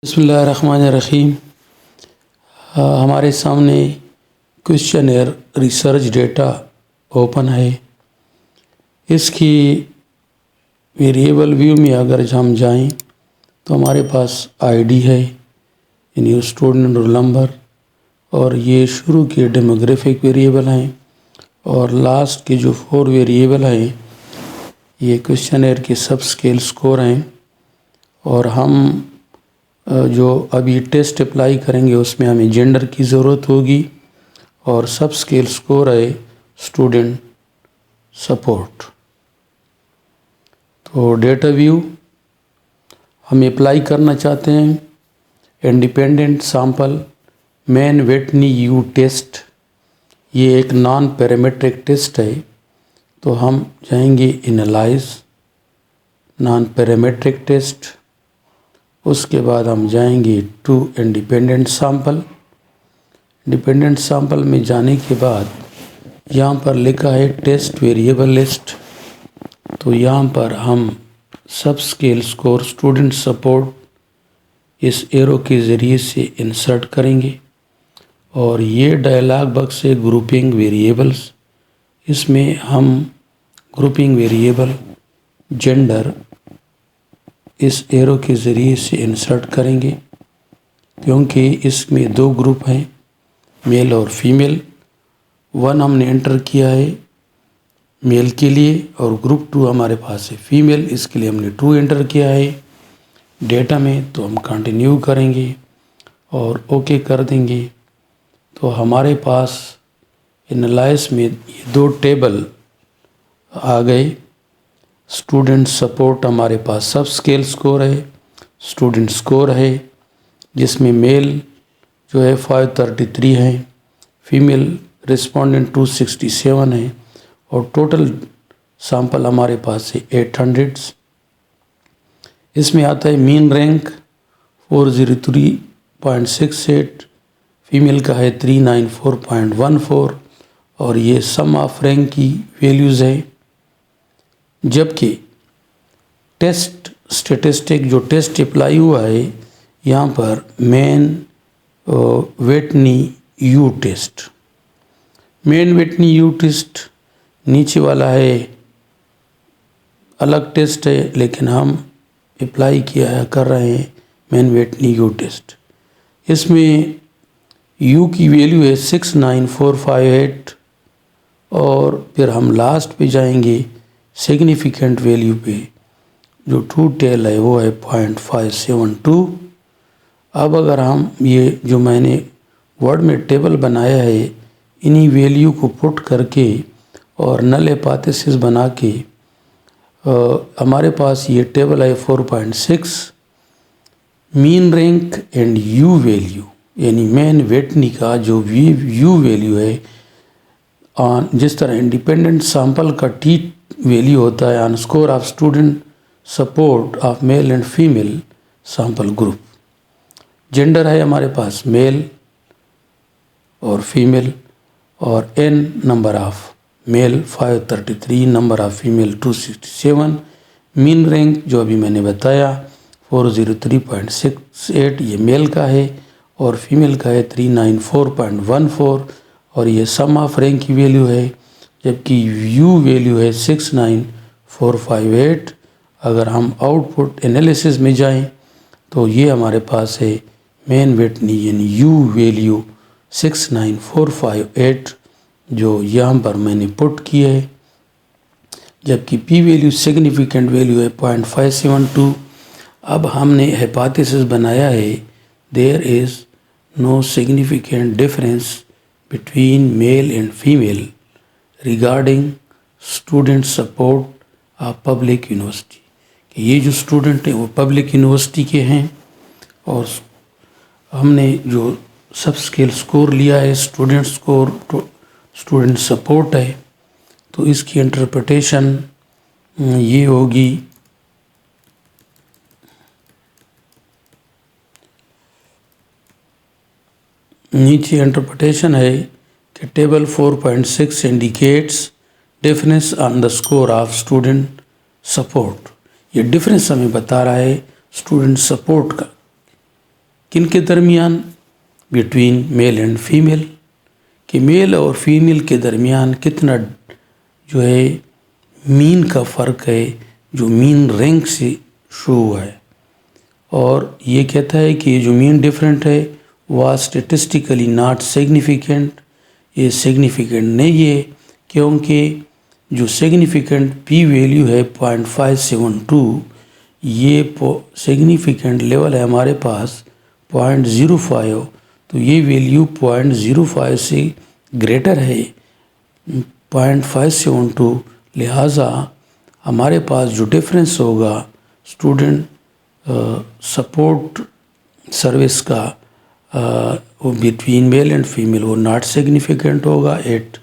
बिस्मिल्लाहिर्रहमानिर्रहीम। हमारे सामने क्वेश्चनर रिसर्च डेटा ओपन है। इसकी वेरिएबल व्यू में अगर हम जाएं तो हमारे पास आईडी है, यानी स्टूडेंट रोल नंबर, और ये शुरू के डेमोग्राफिक वेरिएबल हैं और लास्ट के जो 4 वेरिएबल हैं ये क्वेश्चनर के सब स्केल स्कोर हैं। और हम जो अभी टेस्ट अप्लाई करेंगे उसमें हमें जेंडर की ज़रूरत होगी और सब स्केल स्कोर है स्टूडेंट सपोर्ट। तो डेटा व्यू हम अप्लाई करना चाहते हैं। Independent sample Mann Whitney U test, ये एक नॉन पैरामीट्रिक टेस्ट है, तो हम जाएंगे एनालाइज नॉन पैरामीट्रिक टेस्ट। उसके बाद हम जाएंगे to independent sample. Dependent sample में जाने के बाद यहाँ पर लिखा है टेस्ट वेरिएबल लिस्ट, तो यहाँ पर हम सब स्केल स्कोर स्टूडेंट सपोर्ट इस एरो के ज़रिए से इंसर्ट करेंगे। और ये डायलॉग बॉक्स है ग्रुपिंग वेरिएबल्स, इसमें हम ग्रुपिंग वेरिएबल जेंडर इस एरो के ज़रिए से इंसर्ट करेंगे, क्योंकि इसमें 2 ग्रुप हैं, मेल और फीमेल। 1 हमने एंटर किया है मेल के लिए और ग्रुप 2 हमारे पास है फीमेल, इसके लिए हमने 2 एंटर किया है डेटा में। तो हम कंटिन्यू करेंगे और ओके कर देंगे। तो हमारे पास एनालाइज में ये 2 टेबल आ गए। स्टूडेंट सपोर्ट हमारे पास सब स्केल स्कोर है, स्टूडेंट स्कोर है, जिसमें मेल जो है 533 है, फीमेल रिस्पोंडेंट 267 है और टोटल सैंपल हमारे पास है 800। इसमें आता है मीन रैंक 403.68, फीमेल का है 394.14 और ये सम ऑफ रैंक की वैल्यूज़ है। जबकि टेस्ट स्टेटिस्टिक जो टेस्ट अप्लाई हुआ है यहाँ पर Mann Whitney U test, Mann Whitney U test नीचे वाला है अलग टेस्ट है, लेकिन हम अप्लाई कर रहे हैं मैन वेटनी यू टेस्ट। इसमें यू की वैल्यू है 69458 और फिर हम लास्ट पे जाएंगे सिग्निफिकेंट वैल्यू पे, जो ट्रू टेल है वो है 0.572। अब अगर हम ये जो मैंने वर्ड में टेबल बनाया है इन्हीं वैल्यू को पुट करके और नल हाइपोथेसिस बना के हमारे पास ये टेबल है 4.6 mean rank and U value, यानी मैन वेटनी का जो यू वैल्यू है जिस तरह इंडिपेंडेंट सैंपल का टी वैल्यू होता है on score of student support of male and female sample group. Gender है हमारे पास मेल और फीमेल और N number of male 533, number of female 267, mean rank जो अभी मैंने बताया 403.68 ये मेल का है और फीमेल का है 394.14 और ये सम ऑफ रैंक की वैल्यू है, जबकि यू वैल्यू है 69458। अगर हम आउटपुट एनालिसिस में जाएं तो ये हमारे पास है मैन वेटनी यानी यू वैल्यू 69458 जो यहाँ पर मैंने पुट की है, जबकि पी वैल्यू सिग्निफिकेंट वैल्यू है 0.572। अब हमने हाइपोथेसिस बनाया है there is no significant difference between male and female regarding student support of public university, कि ये जो स्टूडेंट हैं वो पब्लिक यूनिवर्सिटी के हैं और हमने जो सब स्केल स्कोर लिया है स्टूडेंट स्कोर स्टूडेंट सपोर्ट है, तो इसकी इंटरप्रिटेशन ये होगी नीचे इंटरप्रिटेशन है कि table 4.6 indicates difference on the score of student support. ये डिफरेंस हमें बता रहा है स्टूडेंट सपोर्ट का किन के दरमियान, बिटवीन मेल एंड फीमेल, कि मेल और फीमेल के दरमियान कितना जो है मीन का फ़र्क है, जो मीन रैंक से शो हुआ है। और ये कहता है कि जो मीन डिफरेंट है वह स्टेटिस्टिकली नॉट सिग्निफिकेंट, ये सिग्निफिकेंट नहीं है, क्योंकि जो सिग्निफिकेंट पी वैल्यू है 0.572, ये सिग्निफिकेंट लेवल है हमारे पास 0.05, तो ये वैल्यू 0.05 से ग्रेटर है 0.572, लिहाजा हमारे पास जो डिफरेंस होगा स्टूडेंट सपोर्ट सर्विस का वो बिटवीन मेल एंड फीमेल वो नॉट सिग्निफिकेंट होगा eight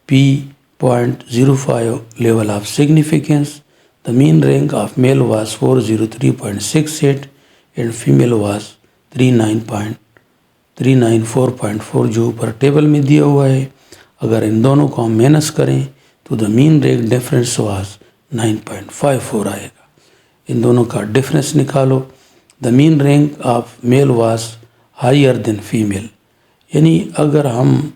P.05 level of significance. The mean rank of male was 403.68 and female was 394.4 जो ऊपर टेबल में दिया हुआ है। अगर इन दोनों को हम माइनस करें तो the mean rank difference was 9.54 आएगा। इन दोनों का डिफरेंस निकालो। The mean rank of male was higher than female, यानी अगर हम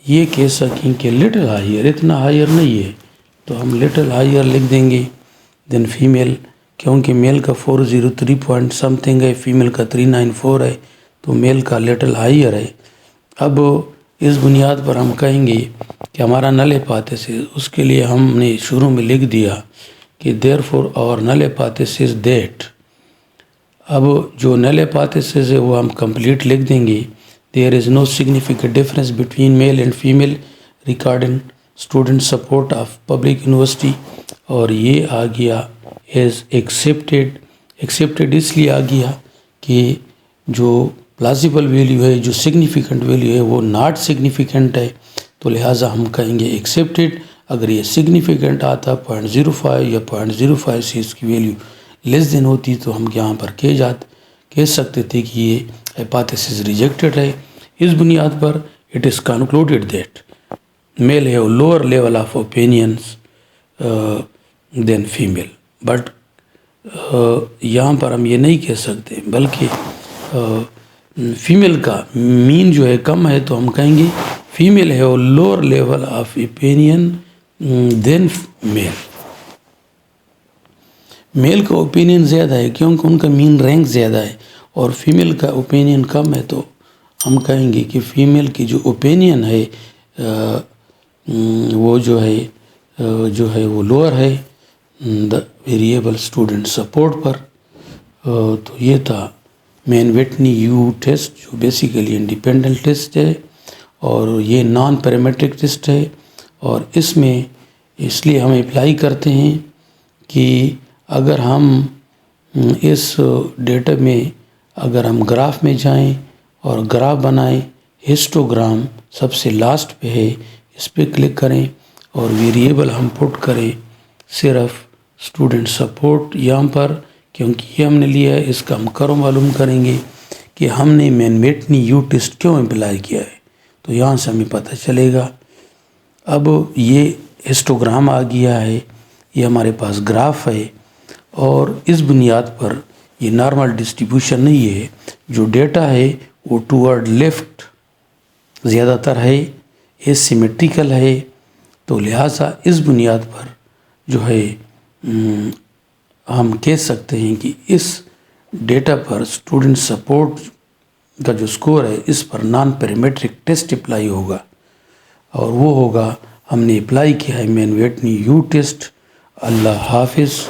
ये कह सकें कि लिटिल हायर, इतना हायर नहीं है, तो हम लिटिल हायर लिख देंगे देन फीमेल, क्योंकि मेल का 403 पॉइंट समथिंग है, फीमेल का 394 है, तो मेल का लिटिल हायर है। अब इस बुनियाद पर हम कहेंगे कि हमारा नल हाइपोथेसिस, उसके लिए हमने शुरू में लिख दिया कि therefore our null hypothesis that. अब जो नल हाइपोथेसिस है वो हम कंप्लीट लिख देंगे। There is no significant difference between male and female regarding student support of public university, और ये आ गया is accepted इसलिए आ गया कि जो प्लाजिबल वैल्यू है, जो सिग्निफिकेंट वैल्यू है वो नॉट सिग्निफिकेंट है, तो लिहाजा हम कहेंगे एक्सेप्टेड। अगर ये सिग्निफिकेंट आता 0.05 या 0.05 से इसकी वैल्यू लेस देन होती तो हम यहाँ पर कह सकते थे कि ये हाइपोथेसिस रिजेक्टेड है। इस बुनियाद पर it is concluded that male have lower level of opinions than female, but यहाँ पर हम ये नहीं कह सकते, बल्कि फीमेल का मीन जो है कम है, तो हम कहेंगे female have lower level of opinion than male. Male का ओपिनियन ज़्यादा है क्योंकि उनका मीन रैंक ज़्यादा है, और फीमेल का ओपिनियन कम है, तो हम कहेंगे कि फ़ीमेल की जो ओपिनियन है वो जो है वो लोअर है द वेरिएबल स्टूडेंट सपोर्ट पर। तो ये था मैन वेटनी यू टेस्ट, जो बेसिकली इंडिपेंडेंट टेस्ट है और ये नॉन पैरामीट्रिक टेस्ट है, और इसमें इसलिए हम अप्लाई करते हैं कि अगर हम इस डेटा में अगर हम ग्राफ में जाएं और ग्राफ बनाएं, हिस्टोग्राम सबसे लास्ट पे है, इस पर क्लिक करें और वेरिएबल हम पुट करें सिर्फ स्टूडेंट सपोर्ट यहाँ पर, क्योंकि ये हमने लिया है। इसका हम करो मालूम करेंगे कि हमने मैन वेटनी यू टेस्ट क्यों अप्लाई किया है, तो यहाँ से हमें पता चलेगा। अब ये हिस्टोग्राम आ गया है, ये हमारे पास ग्राफ है, और इस बुनियाद पर ये नॉर्मल डिस्ट्रीब्यूशन नहीं है, जो डेटा है वो टूवर्ड लेफ्ट ज़्यादातर है, एसिमेट्रिकल है, तो लिहाजा इस बुनियाद पर जो है हम कह सकते हैं कि इस डेटा पर स्टूडेंट सपोर्ट का जो स्कोर है इस पर नॉन पैरामीट्रिक टेस्ट अप्लाई होगा, और वो होगा हमने अप्लाई किया है मैन वेटनी यू टेस्ट। अल्लाह हाफिज़।